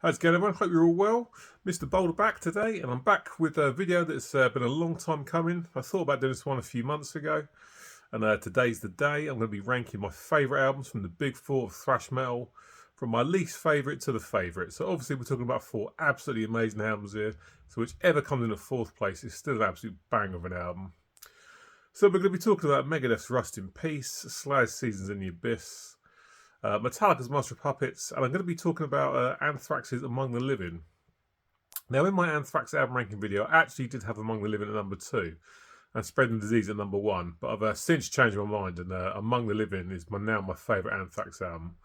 How's it going, everyone? Hope you're all well. Mr. Boulder back today, and I'm back with a video that's been a long time coming. I thought about doing this one a few months ago, and today's the day. I'm going to be ranking my favourite albums from the big four of thrash metal, from my least favourite to the favourite. So obviously we're talking about four absolutely amazing albums here, so whichever comes in at fourth place is still an absolute bang of an album. So we're going to be talking about Megadeth's Rust in Peace, Slayer's Seasons in the Abyss, Metallica's Master of Puppets, and I'm going to be talking about Anthrax's Among the Living. Now, in my Anthrax album ranking video, I actually did have Among the Living at number 2 and Spreading the Disease at number 1, but I've since changed my mind, and Among the Living is now my favourite Anthrax album.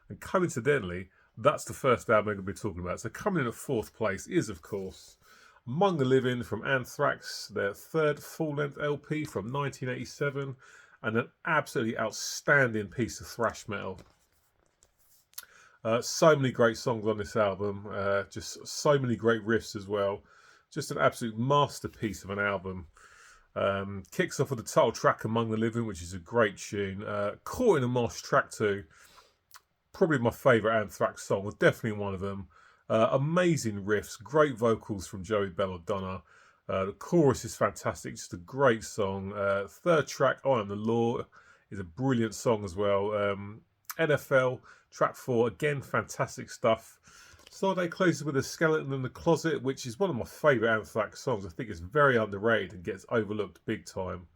And coincidentally, that's the first album I'm going to be talking about. So coming in at fourth place is, of course, Among the Living from Anthrax, their third full-length LP from 1987, and an absolutely outstanding piece of thrash metal. So many great songs on this album, just so many great riffs as well. Just an absolute masterpiece of an album. Kicks off with the title track Among the Living, which is a great tune. Caught in a Mosh track 2, probably my favourite Anthrax song, or definitely one of them. Amazing riffs, great vocals from Joey Belladonna. The chorus is fantastic, just a great song. Third track, I Am the Law, is a brilliant song as well. NFL, track 4, again, fantastic stuff. Starday closes with A Skeleton in the Closet, which is one of my favourite Anthrax songs. I think it's very underrated and gets overlooked big time.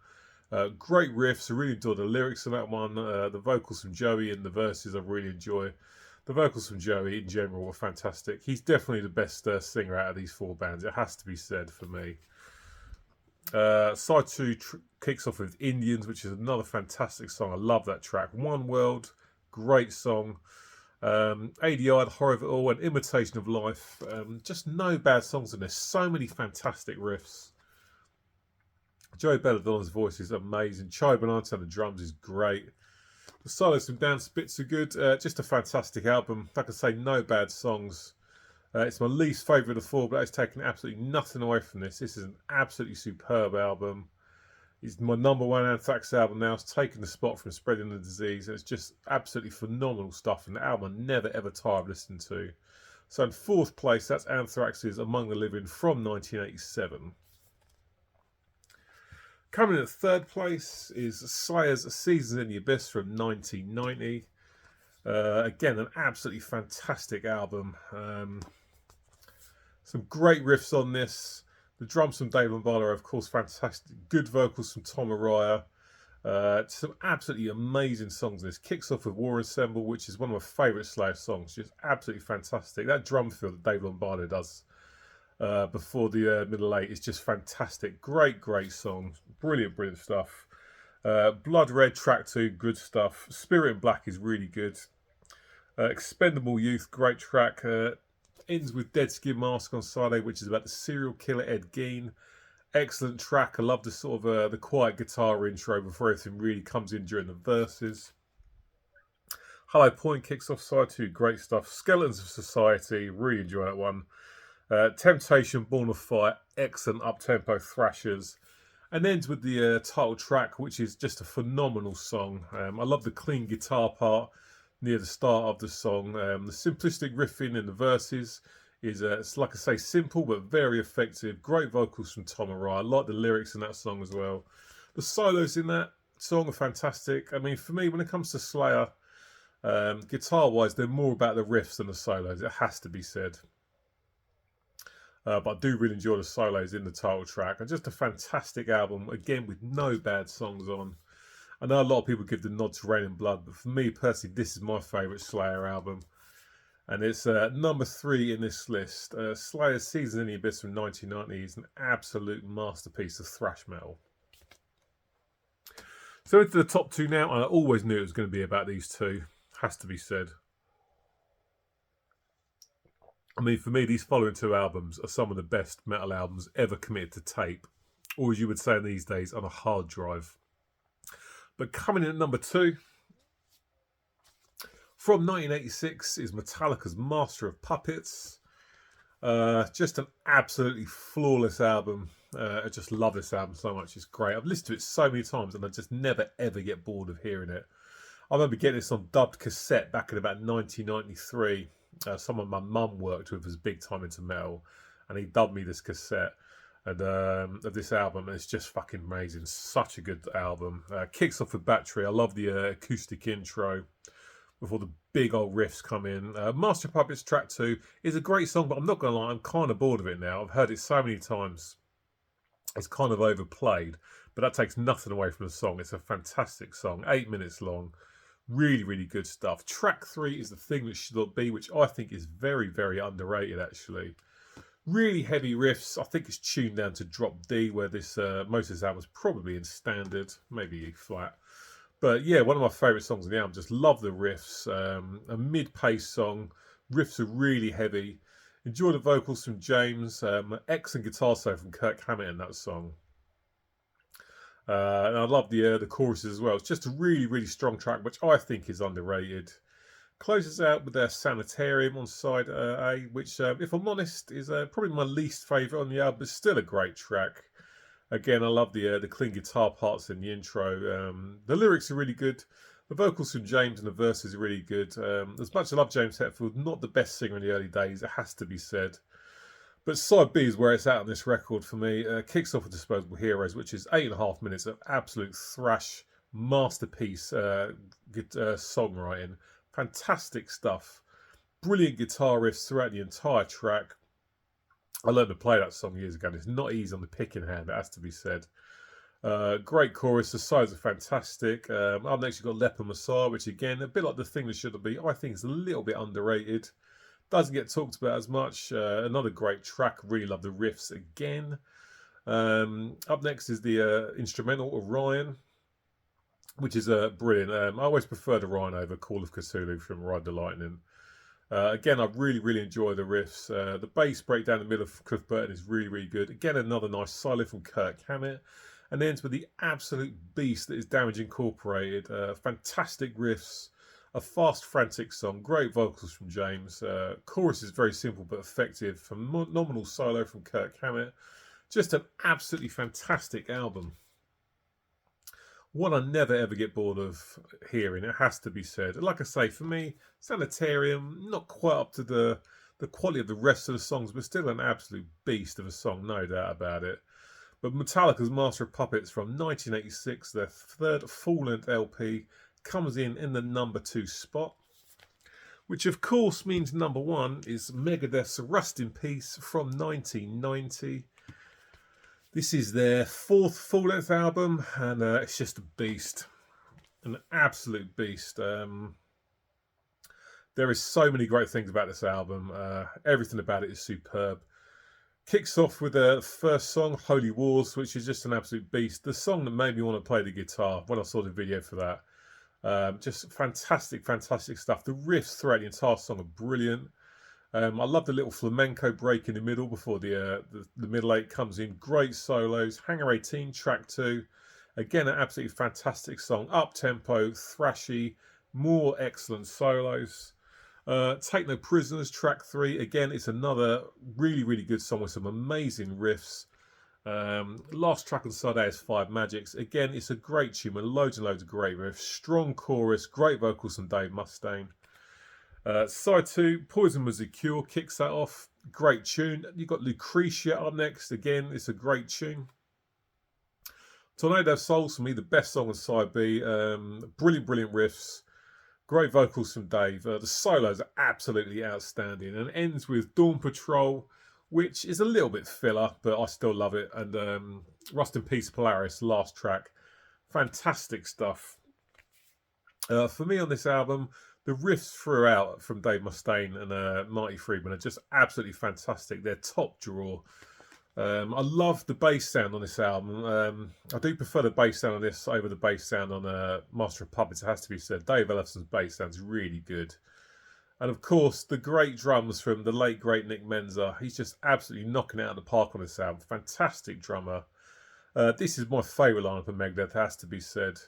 Great riffs, I really enjoy the lyrics of that one. The vocals from Joey and the verses I really enjoy. The vocals from Joey in general were fantastic. He's definitely the best singer out of these four bands, it has to be said for me. Side 2 kicks off with Indians, which is another fantastic song. I love that track. One World, great song. ADI, The Horror of It All, and Imitation of Life. Just no bad songs in this. So many fantastic riffs. Joey Belladonna's voice is amazing. Chai Bonanza on the drums is great. The solos from Dan Spitz are good. Just a fantastic album. Like I say, no bad songs. It's my least favourite of the four, but it's taken absolutely nothing away from this. This is an absolutely superb album. It's my number 1 Anthrax album now. It's taken the spot from Spreading the Disease. And it's just absolutely phenomenal stuff. And the album I never ever tire of listening to. So in fourth place, that's Anthrax's Among the Living from 1987. Coming in at third place is Slayer's Seasons in the Abyss from 1990. Again, an absolutely fantastic album. Some great riffs on this. The drums from Dave Lombardo are, of course, fantastic. Good vocals from Tom Araya. Some absolutely amazing songs in this. Kicks off with War Ensemble, which is one of my favourite Slayer songs. Just absolutely fantastic. That drum fill that Dave Lombardo does before the middle 8 is just fantastic. Great song. Brilliant stuff. Blood Red, track 2, good stuff. Spirit in Black is really good. Expendable Youth, great track. Ends with Dead Skin Mask on side A, which is about the serial killer Ed Gein. Excellent track. I love the sort of the quiet guitar intro before everything really comes in during the verses. Hollow Point kicks off side 2, great stuff. Skeletons of Society, really enjoy that one. Temptation, Born of Fire, excellent up-tempo thrashers. And ends with the title track, which is just a phenomenal song. I love the clean guitar part near the start of the song. The simplistic riffing in the verses is, it's like I say, simple but very effective. Great vocals from Tom Araya. I like the lyrics in that song as well. The solos in that song are fantastic. I mean, for me, when it comes to Slayer, guitar-wise, they're more about the riffs than the solos. It has to be said. But I do really enjoy the solos in the title track. And just a fantastic album, again, with no bad songs on. I know a lot of people give the nod to Rain and Blood, but for me personally, this is my favourite Slayer album. And it's number 3 in this list. Slayer's Seasons in the Abyss from 1990 is an absolute masterpiece of thrash metal. So into the top 2 now, and I always knew it was going to be about these two. Has to be said. I mean, for me, these following 2 albums are some of the best metal albums ever committed to tape, or as you would say these days, on a hard drive. But coming in at number 2, from 1986, is Metallica's Master of Puppets. Just an absolutely flawless album. I just love this album so much. It's great. I've listened to it so many times and I just never ever get bored of hearing it. I remember getting this on dubbed cassette back in about 1993. someone my mum worked with was big time into metal, and he dubbed me this cassette and of this album, and it's just fucking amazing. Such a good album. Kicks off with Battery. I love the acoustic intro before the big old riffs come in. Master of Puppets track 2 is a great song, but I'm not gonna lie, I'm kind of bored of it now. I've heard it so many times. It's kind of overplayed, but that takes nothing away from the song. It's a fantastic song, 8 minutes long. Really, really good stuff. Track 3 is The Thing That Should Not Be, which I think is very, very underrated, actually. Really heavy riffs. I think it's tuned down to drop D, where this most of this album is probably in standard, maybe E flat. But yeah, one of my favourite songs on the album. Just love the riffs. A mid-paced song. Riffs are really heavy. Enjoy the vocals from James. Excellent guitar solo from Kirk Hammett in that song. And I love the choruses as well. It's just a really, really strong track, which I think is underrated. Closes out with their Sanitarium on side A, which, if I'm honest, is probably my least favourite on the album, but still a great track. Again, I love the clean guitar parts in the intro. The lyrics are really good. The vocals from James and the verses are really good. As much as I love James Hetfield, not the best singer in the early days, it has to be said. But side B is where it's at on this record for me. Kicks off with Disposable Heroes, which is 8.5 minutes of absolute thrash masterpiece songwriting. Fantastic stuff. Brilliant guitar riffs throughout the entire track. I learned to play that song years ago. It's not easy on the picking hand, it has to be said. Great chorus. The sides are fantastic. Up next, you've got Leper Messiah, which again, a bit like The Thing That Should Be, I think is a little bit underrated. Doesn't get talked about as much. Another great track. Really love the riffs again. Up next is the instrumental Orion, which is brilliant. I always prefer the Orion over Call of Cthulhu from Ride the Lightning. Again, I really, really enjoy the riffs. The bass breakdown in the middle of Cliff Burton is really, really good. Again, another nice solo from Kirk Hammett. And ends with the absolute beast that is Damage Incorporated. Fantastic riffs. A fast, frantic song. Great vocals from James. Chorus is very simple but effective. Phenomenal solo from Kirk Hammett. Just an absolutely fantastic album. One I never ever get bored of hearing, it has to be said. Like I say, for me, Sanitarium, not quite up to the quality of the rest of the songs, but still an absolute beast of a song, no doubt about it. But Metallica's Master of Puppets from 1986, their third full-length LP, comes in the number 2 spot, which of course means number 1 is Megadeth's Rust in Peace from 1990. This is their 4th full-length album, and it's just a beast. An absolute beast. There is so many great things about this album. Everything about it is superb. Kicks off with the first song, Holy Wars, which is just an absolute beast. The song that made me want to play the guitar when I saw the video for that. Just fantastic, fantastic stuff. The riffs throughout the entire song are brilliant. I love the little flamenco break in the middle before the middle 8 comes in. Great solos. Hangar 18, track 2. Again, an absolutely fantastic song. Up-tempo, thrashy, more excellent solos. Take No Prisoners, track 3. Again, it's another really, really good song with some amazing riffs. Last track on side A is Five Magics. Again, it's a great tune with loads and loads of great riffs. Strong chorus, great vocals from Dave Mustaine. Side 2, Poison Was the Cure, kicks that off. Great tune. You've got Lucretia up next. Again, it's a great tune. Tornado of Souls, for me, the best song on side B. Brilliant, brilliant riffs. Great vocals from Dave. The solos are absolutely outstanding. And ends with Dawn Patrol, which is a little bit filler, but I still love it. And Rust in Peace Polaris, last track. Fantastic stuff. For me on this album, the riffs throughout from Dave Mustaine and Marty Friedman are just absolutely fantastic. They're top drawer. I love the bass sound on this album. I do prefer the bass sound on this over the bass sound on Master of Puppets, it has to be said. Dave Ellison's bass sounds really good. And of course, the great drums from the late, great Nick Menza. He's just absolutely knocking it out of the park on this album. Fantastic drummer. This is my favourite line from Megadeth, has to be said.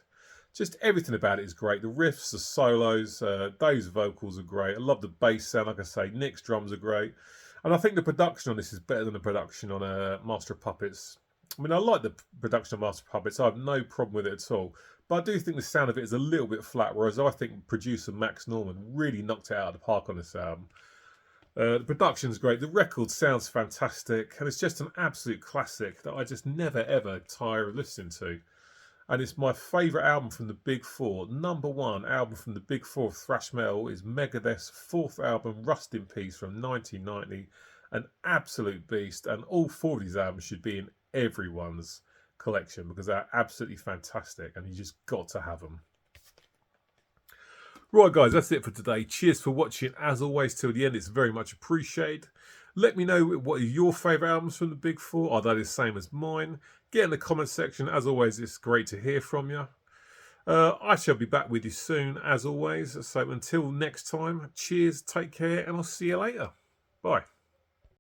Just everything about it is great. The riffs, the solos, Dave's vocals are great. I love the bass sound, like I say. Nick's drums are great. And I think the production on this is better than the production on Master of Puppets. I mean, I like the production of Master of Puppets. I have no problem with it at all. But I do think the sound of it is a little bit flat, whereas I think producer Max Norman really knocked it out of the park on this album. The production's great. The record sounds fantastic, and it's just an absolute classic that I just never ever tire of listening to. And it's my favourite album from the Big Four. Number one album from the Big Four of thrash metal is Megadeth's fourth album, Rust in Peace, from 1990. An absolute beast, and all four of these albums should be in everyone's collection because they're absolutely fantastic, and you just got to have them. Right, guys, that's it for today. Cheers for watching. As always, till the end, it's very much appreciated. Let me know what are your favourite albums from the Big Four. Are they the same as mine? Get in the comments section. As always, it's great to hear from you. I shall be back with you soon, as always. So until next time, cheers, take care, and I'll see you later. Bye.